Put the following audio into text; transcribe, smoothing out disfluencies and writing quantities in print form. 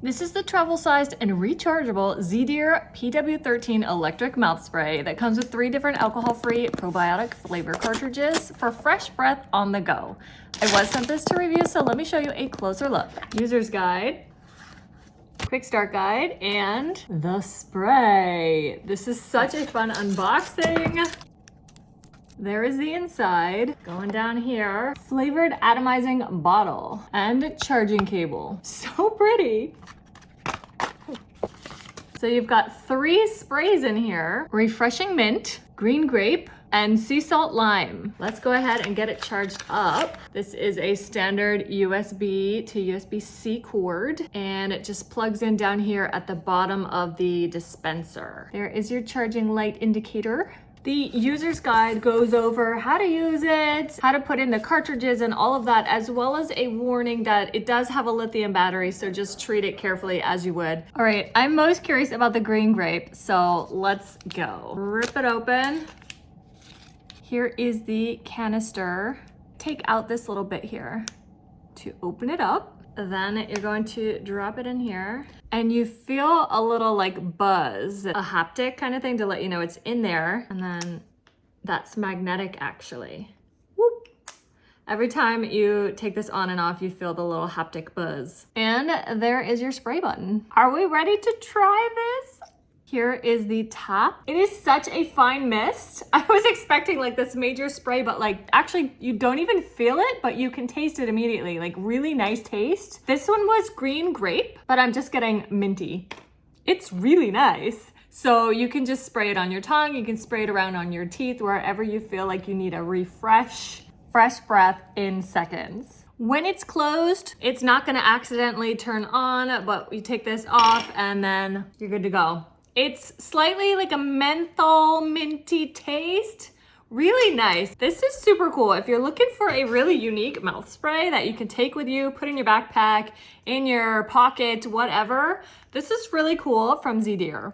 This is the travel-sized and rechargeable Zdeer PW13 electric mouth spray that comes with 3 different alcohol-free probiotic flavor cartridges for fresh breath on the go. I was sent this to review, so let me show you a closer look. User's guide, quick start guide, and the spray. This is such a fun unboxing. There is the inside. Going down here, flavored atomizing bottle and charging cable. So pretty. So you've got 3 sprays in here: refreshing mint, green grape, and sea salt lime. Let's go ahead and get it charged up. This is a standard USB to USB-C cord, and it just plugs in down here at the bottom of the dispenser. There is your charging light indicator. The user's guide goes over how to use it, how to put in the cartridges and all of that, as well as a warning that it does have a lithium battery, so just treat it carefully as you would. All right, I'm most curious about the green grape, so let's go. Rip it open. Here is the canister. Take out this little bit here to open it up. Then you're going to drop it in here, and you feel a little like buzz, a haptic kind of thing to let you know it's in there. And then that's magnetic actually. Whoop. Every time you take this on and off, you feel the little haptic buzz. And there is your spray button. Are we ready to try this? Here is the top. It is such a fine mist. I was expecting like this major spray, but like actually you don't even feel it, but you can taste it immediately. Like really nice taste. This one was green grape, but I'm just getting minty. It's really nice. So you can just spray it on your tongue. You can spray it around on your teeth, wherever you feel like you need a fresh breath in seconds. When it's closed, it's not gonna accidentally turn on, but you take this off and then you're good to go. It's slightly like a menthol minty taste. Really nice. This is super cool. If you're looking for a really unique mouth spray that you can take with you, put in your backpack, in your pocket, whatever, this is really cool from Zdeer.